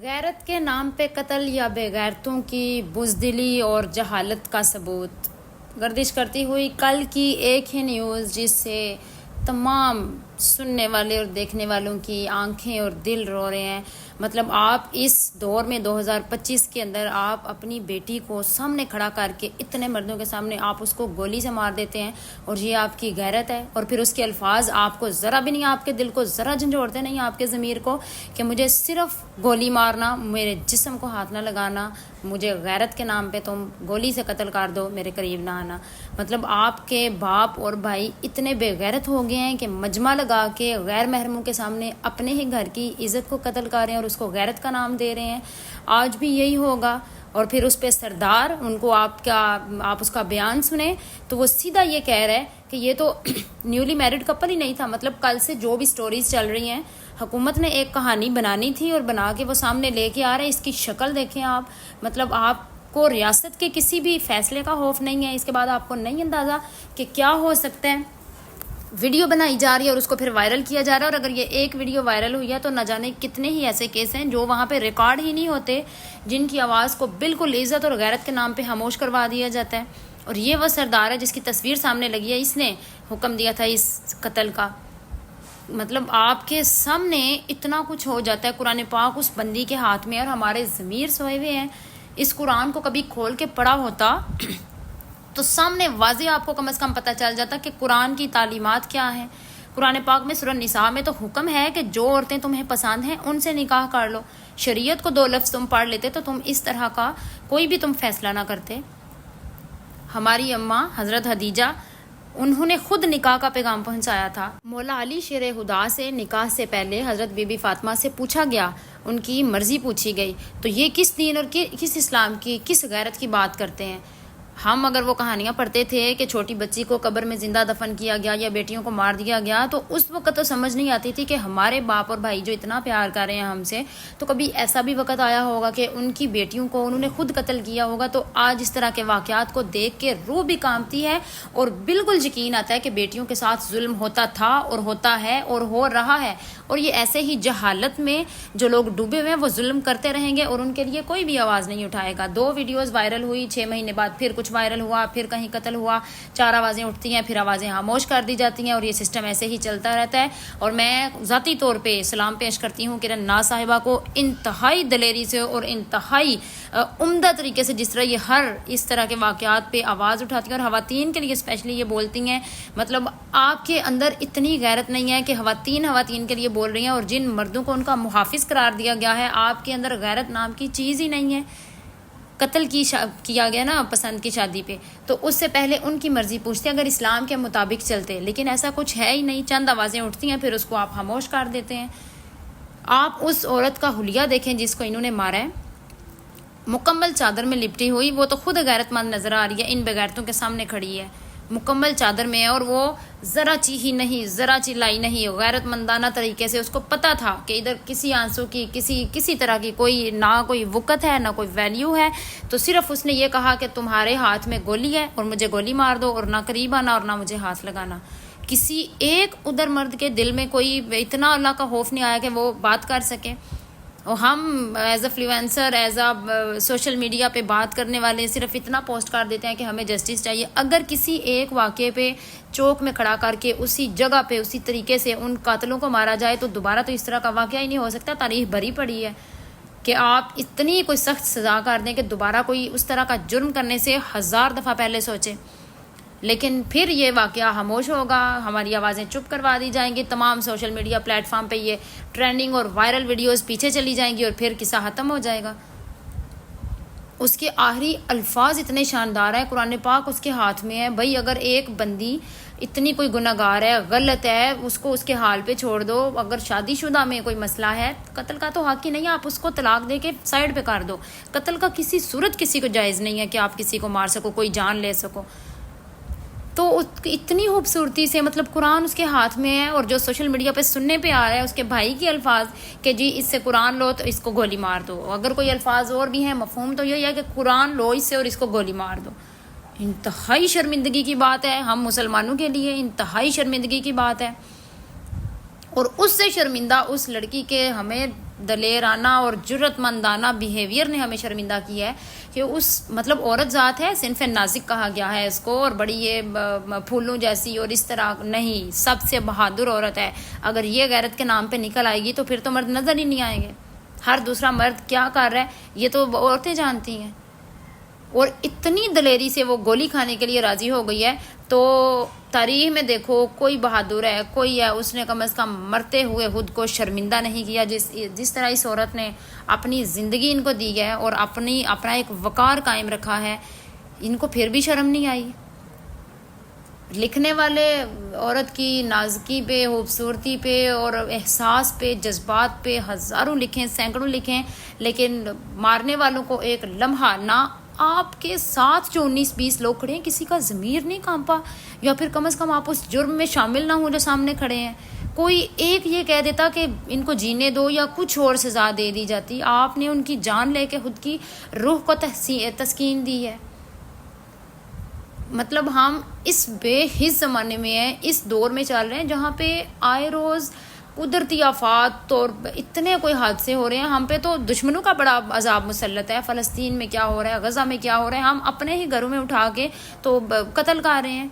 غیرت کے نام پہ قتل یا بے غیرتوں کی بزدلی اور جہالت کا ثبوت گردش کرتی ہوئی کل کی ایک ہی نیوز جس سے تمام سننے والے اور دیکھنے والوں کی آنکھیں اور دل رو رہے ہیں. مطلب آپ اس دور میں 2025 کے اندر آپ اپنی بیٹی کو سامنے کھڑا کر کے اتنے مردوں کے سامنے آپ اس کو گولی سے مار دیتے ہیں اور یہ آپ کی غیرت ہے. اور پھر اس کے الفاظ آپ کو ذرا بھی نہیں، آپ کے دل کو ذرا جھنجھوڑتے نہیں، آپ کے ضمیر کو، کہ مجھے صرف گولی مارنا، میرے جسم کو ہاتھ نہ لگانا، مجھے غیرت کے نام پہ تم گولی سے قتل کر دو، میرے قریب نہ آنا. مطلب آپ کے باپ اور بھائی اتنے بے غیرت ہو گئے ہیں کہ مجمع لگا کے غیر محرموں کے سامنے اپنے ہی گھر کی عزت کو قتل کر رہے ہیں اور اس کو غیرت کا نام دے رہے ہیں. آج بھی یہی ہوگا. اور پھر اس پہ سردار ان کو آپ اس کا بیان سنیں تو وہ سیدھا یہ کہہ رہا ہے کہ یہ تو نیولی میرڈ کپل ہی نہیں تھا. مطلب کل سے جو بھی سٹوریز چل رہی ہیں، حکومت نے ایک کہانی بنانی تھی اور بنا کے وہ سامنے لے کے آ رہے ہیں. اس کی شکل دیکھیں آپ. مطلب آپ کو ریاست کے کسی بھی فیصلے کا خوف نہیں ہے. اس کے بعد آپ کو نہیں اندازہ کہ کیا ہو سکتا ہے. ویڈیو بنائی جا رہی ہے اور اس کو پھر وائرل کیا جا رہا ہے. اور اگر یہ ایک ویڈیو وائرل ہوئی ہے تو نہ جانے کتنے ہی ایسے کیس ہیں جو وہاں پہ ریکارڈ ہی نہیں ہوتے، جن کی آواز کو بالکل عزت اور غیرت کے نام پہ خاموش کروا دیا جاتا ہے. اور یہ وہ سردار ہے جس کی تصویر سامنے لگی ہے، اس نے حکم دیا تھا اس قتل کا. مطلب آپ کے سامنے اتنا کچھ ہو جاتا ہے. قرآن پاک اس بندی کے ہاتھ میں اور ہمارے ضمیر سوئے ہوئے ہیں. اس قرآن کو کبھی کھول کے پڑھا ہوتا تو سامنے واضح آپ کو کم از کم پتہ چل جاتا کہ قرآن کی تعلیمات کیا ہیں. قرآن پاک میں سورہ نساء میں تو حکم ہے کہ جو عورتیں تمہیں پسند ہیں ان سے نکاح کر لو. شریعت کو 2 لفظ تم پڑھ لیتے تو تم اس طرح کا کوئی بھی تم فیصلہ نہ کرتے. ہماری اماں حضرت خدیجہ، انہوں نے خود نکاح کا پیغام پہنچایا تھا. مولا علی شیر خدا سے نکاح سے پہلے حضرت بی بی فاطمہ سے پوچھا گیا، ان کی مرضی پوچھی گئی تو یہ کس دین اور کس اسلام کی، کس غیرت کی بات کرتے ہیں. ہم اگر وہ کہانیاں پڑھتے تھے کہ چھوٹی بچی کو قبر میں زندہ دفن کیا گیا یا بیٹیوں کو مار دیا گیا تو اس وقت تو سمجھ نہیں آتی تھی کہ ہمارے باپ اور بھائی جو اتنا پیار کر رہے ہیں ہم سے، تو کبھی ایسا بھی وقت آیا ہوگا کہ ان کی بیٹیوں کو انہوں نے خود قتل کیا ہوگا. تو آج اس طرح کے واقعات کو دیکھ کے روح بھی کانپتی ہے اور بالکل یقین آتا ہے کہ بیٹیوں کے ساتھ ظلم ہوتا تھا اور ہوتا ہے اور ہو رہا ہے. اور یہ ایسے ہی جہالت میں جو لوگ ڈوبے ہوئے ہیں وہ ظلم کرتے رہیں گے اور ان کے لیے کوئی بھی آواز نہیں اٹھائے گا. 2 ویڈیوز وائرل ہوئی، 6 مہینے بعد پھر کچھ وائرل ہوا، پھر کہیں قتل ہوا، 4 آوازیں اٹھتی ہیں، پھر آوازیں خاموش کر دی جاتی ہیں اور یہ سسٹم ایسے ہی چلتا رہتا ہے. اور میں ذاتی طور پہ سلام پیش کرتی ہوں کرن ناز صاحبہ کو، انتہائی دلیری سے اور انتہائی عمدہ طریقے سے جس طرح یہ ہر اس طرح کے واقعات پہ آواز اٹھاتی ہیں اور خواتین کے لیے اسپیشلی یہ بولتی ہیں. مطلب آپ کے اندر اتنی غیرت نہیں ہے کہ خواتین کے لیے بول رہی ہیں، اور جن مردوں کو ان کا محافظ قرار دیا گیا ہے آپ کے اندر غیرت نام کی چیز ہی نہیں ہے. قتل کیا گیا نا پسند کی شادی پہ، تو اس سے پہلے ان کی مرضی پوچھتے اگر اسلام کے مطابق چلتے، لیکن ایسا کچھ ہے ہی نہیں. چند آوازیں اٹھتی ہیں پھر اس کو آپ خاموش کر دیتے ہیں. آپ اس عورت کا حلیہ دیکھیں جس کو انہوں نے مارا ہے، مکمل چادر میں لپٹی ہوئی. وہ تو خود غیرت مند نظر آ رہی ہے، ان بغیرتوں کے سامنے کھڑی ہے مکمل چادر میں، اور وہ ذرا چیخی نہیں، ذرا چلائی نہیں. غیرت مندانہ طریقے سے اس کو پتہ تھا کہ ادھر کسی آنسو کی کسی طرح کی کوئی نہ کوئی وقت ہے نہ کوئی ویلیو ہے. تو صرف اس نے یہ کہا کہ تمہارے ہاتھ میں گولی ہے اور مجھے گولی مار دو اور نہ قریب آنا اور نہ مجھے ہاتھ لگانا. کسی ایک ادھر مرد کے دل میں کوئی اتنا اللہ کا خوف نہیں آیا کہ وہ بات کر سکے. اور ہم as a influencer, as a social media پہ بات کرنے والے صرف اتنا پوسٹ کر دیتے ہیں کہ ہمیں جسٹس چاہیے. اگر کسی ایک واقعے پہ چوک میں کھڑا کر کے اسی جگہ پہ اسی طریقے سے ان قاتلوں کو مارا جائے تو دوبارہ تو اس طرح کا واقعہ ہی نہیں ہو سکتا. تاریخ بھری پڑی ہے کہ آپ اتنی کوئی سخت سزا کر دیں کہ دوبارہ کوئی اس طرح کا جرم کرنے سے 1000 دفعہ پہلے سوچے. لیکن پھر یہ واقعہ خاموش ہوگا، ہماری آوازیں چپ کروا دی جائیں گی. تمام سوشل میڈیا پلیٹ فارم پہ یہ ٹرینڈنگ اور وائرل ویڈیوز پیچھے چلی جائیں گی اور پھر قصہ ختم ہو جائے گا. اس کے آخری الفاظ اتنے شاندار ہیں، قرآن پاک اس کے ہاتھ میں ہے. بھائی اگر ایک بندی اتنی کوئی گناہ گار ہے، غلط ہے، اس کو اس کے حال پہ چھوڑ دو. اگر شادی شدہ میں کوئی مسئلہ ہے، قتل کا تو حق ہی نہیں ہے، آپ اس کو طلاق دے کے سائڈ پہ کر دو. قتل کا کسی صورت کسی کو جائز نہیں ہے کہ آپ کسی کو مار سکو، کوئی جان لے سکو. تو اتنی خوبصورتی سے مطلب قرآن اس کے ہاتھ میں ہے. اور جو سوشل میڈیا پہ سننے پہ آ رہا ہے اس کے بھائی کے الفاظ کہ جی اس سے قرآن لو تو اس کو گولی مار دو. اگر کوئی الفاظ اور بھی ہیں مفہوم تو یہ ہے کہ قرآن لو اس سے اور اس کو گولی مار دو. انتہائی شرمندگی کی بات ہے، ہم مسلمانوں کے لیے انتہائی شرمندگی کی بات ہے. اور اس سے شرمندہ اس لڑکی کے ہمیں دلیرانہ اور جرت مندانہ بیہیویئر نے ہمیں شرمندہ کیا ہے کہ اس مطلب عورت ذات ہے، صنف نازک کہا گیا ہے اس کو، اور بڑی یہ پھولوں جیسی اور اس طرح نہیں، سب سے بہادر عورت ہے۔ اگر یہ غیرت کے نام پہ نکل آئے گی تو پھر تو مرد نظر ہی نہیں آئیں گے۔ ہر دوسرا مرد کیا کر رہا ہے یہ تو عورتیں جانتی ہیں، اور اتنی دلیری سے وہ گولی کھانے کے لیے راضی ہو گئی ہے۔ تو تاریخ میں دیکھو کوئی بہادر ہے، کوئی ہے، اس نے کم از کم مرتے ہوئے خود کو شرمندہ نہیں کیا جس طرح اس عورت نے اپنی زندگی ان کو دی ہے اور اپنا ایک وقار قائم رکھا ہے، ان کو پھر بھی شرم نہیں آئی۔ لکھنے والے عورت کی نازکی پہ، خوبصورتی پہ اور احساس پہ، جذبات پہ ہزاروں لکھیں، سینکڑوں لکھیں، لیکن مارنے والوں کو ایک لمحہ نہ آپ کے ساتھ جو 19-20 لوگ کھڑے ہیں کسی کا ضمیر نہیں کانپا، یا پھر کم از کم آپ اس جرم میں شامل نہ ہوں جو سامنے کھڑے ہیں۔ کوئی ایک یہ کہہ دیتا کہ ان کو جینے دو یا کچھ اور سزا دے دی جاتی، آپ نے ان کی جان لے کے خود کی روح کو تسکین دی ہے۔ مطلب ہم اس بے حس زمانے میں ہیں، اس دور میں چل رہے ہیں جہاں پہ آئے روز قدرتی آفات اور اتنے کوئی حادثے ہو رہے ہیں۔ ہم پہ تو دشمنوں کا بڑا عذاب مسلط ہے، فلسطین میں کیا ہو رہا ہے، غزہ میں کیا ہو رہا ہے، ہم اپنے ہی گھروں میں اٹھا کے تو قتل کر رہے ہیں،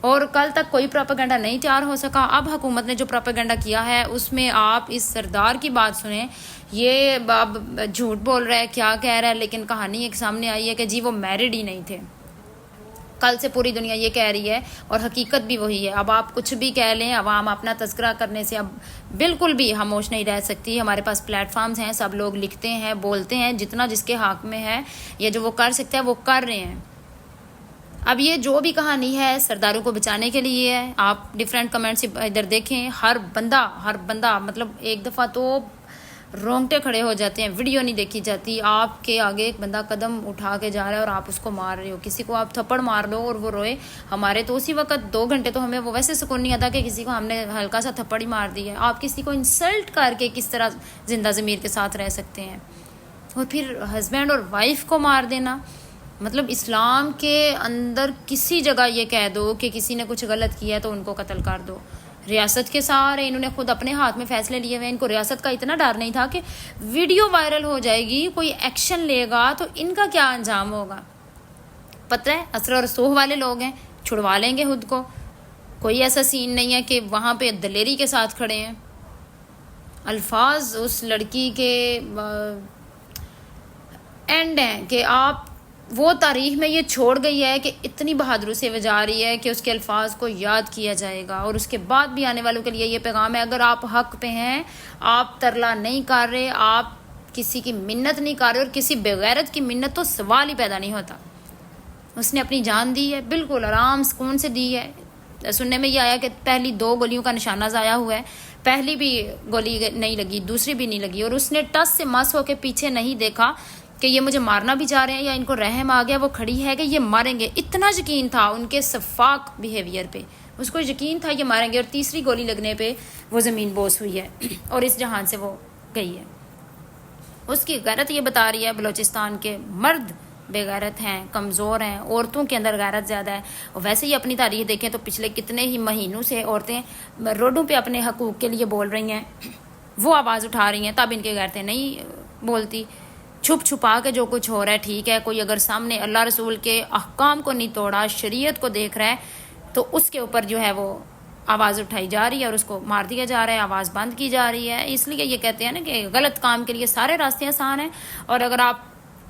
اور کل تک کوئی پروپیگنڈا نہیں تیار ہو سکا۔ اب حکومت نے جو پروپیگنڈا کیا ہے اس میں آپ اس سردار کی بات سنیں، یہ اب جھوٹ بول رہا ہے، کیا کہہ رہا ہے، لیکن کہانی ایک سامنے آئی ہے کہ جی وہ میرڈ ہی نہیں تھے۔ کل سے پوری دنیا یہ کہہ رہی ہے اور حقیقت بھی وہی ہے۔ اب آپ کچھ بھی کہہ لیں، عوام اپنا تذکرہ کرنے سے اب بالکل بھی خاموش نہیں رہ سکتی۔ ہمارے پاس پلیٹ فارمز ہیں، سب لوگ لکھتے ہیں، بولتے ہیں، جتنا جس کے حق میں ہے یا جو وہ کر سکتے ہیں وہ کر رہے ہیں۔ اب یہ جو بھی کہانی ہے سرداروں کو بچانے کے لیے ہے۔ آپ ڈیفرنٹ کمنٹس ادھر دیکھیں، ہر بندہ مطلب ایک دفعہ تو رونگٹے کھڑے ہو جاتے ہیں، ویڈیو نہیں دیکھی جاتی، آپ کے آگے ایک بندہ قدم اٹھا کے جا رہا ہے اور آپ اس کو مار رہے ہو، کسی کو آپ تھپڑ مار لو اور وہ روئے، ہمارے تو اسی وقت 2 گھنٹے تو ہمیں وہ ویسے سکون نہیں آتا کہ کسی کو ہم نے ہلکا سا تھپڑ ہی مار دی ہے۔ آپ کسی کو انسلٹ کر کے کس طرح زندہ ضمیر کے ساتھ رہ سکتے ہیں؟ اور پھر ہسبینڈ اور وائف کو مار دینا، مطلب اسلام کے اندر کسی جگہ یہ کہہ دو کہ کسی نے کچھ غلط کیا ہے تو ان کو قتل کر دو۔ ریاست کے سارے انہوں نے خود اپنے ہاتھ میں فیصلے لیے ہوئے، ان کو ریاست کا اتنا ڈر نہیں تھا کہ ویڈیو وائرل ہو جائے گی، کوئی ایکشن لے گا تو ان کا کیا انجام ہوگا۔ پتہ ہے اثر و رسوخ والے لوگ ہیں، چھڑوا لیں گے خود کو، کوئی ایسا سین نہیں ہے کہ وہاں پہ دلیری کے ساتھ کھڑے ہیں۔ الفاظ اس لڑکی کے اینڈ ہیں کہ آپ وہ تاریخ میں یہ چھوڑ گئی ہے کہ اتنی بہادری سے وہ جا رہی ہے کہ اس کے الفاظ کو یاد کیا جائے گا، اور اس کے بعد بھی آنے والوں کے لیے یہ پیغام ہے، اگر آپ حق پہ ہیں، آپ ترلا نہیں کر رہے، آپ کسی کی منت نہیں کر رہے، اور کسی بغیرت کی منت تو سوال ہی پیدا نہیں ہوتا۔ اس نے اپنی جان دی ہے، بالکل آرام سکون سے دی ہے۔ سننے میں یہ آیا کہ پہلی 2 گولیوں کا نشانہ ضائع ہوا ہے، پہلی بھی گولی نہیں لگی، دوسری بھی نہیں لگی، اور اس نے ٹس سے مس ہو کے پیچھے نہیں دیکھا کہ یہ مجھے مارنا بھی چاہ رہے ہیں یا ان کو رحم آ گیا، وہ کھڑی ہے کہ یہ ماریں گے۔ اتنا یقین تھا ان کے شفاق بیہیویئر پہ، اس کو یقین تھا یہ ماریں گے، اور تیسری گولی لگنے پہ وہ زمین بوس ہوئی ہے اور اس جہان سے وہ گئی ہے۔ اس کی غیرت یہ بتا رہی ہے بلوچستان کے مرد بے غیرت ہیں، کمزور ہیں، عورتوں کے اندر غیرت زیادہ ہے۔ اور ویسے ہی اپنی تاریخ دیکھیں تو پچھلے کتنے ہی مہینوں سے عورتیں روڈوں پہ اپنے حقوق کے لیے بول رہی ہیں، وہ آواز اٹھا رہی ہیں، تب ان کے غیرتیں نہیں بولتی۔ چھپ چھپا کے جو کچھ ہو رہا ہے ٹھیک ہے، کوئی اگر سامنے اللہ رسول کے احکام کو نہیں توڑا، شریعت کو دیکھ رہا ہے تو اس کے اوپر جو ہے وہ آواز اٹھائی جا رہی ہے اور اس کو مار دیا جا رہا ہے، آواز بند کی جا رہی ہے۔ اس لیے یہ کہتے ہیں نا کہ غلط کام کے لیے سارے راستے آسان ہیں، اور اگر آپ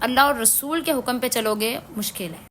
اللہ اور رسول کے حکم پہ چلو گے مشکل ہے۔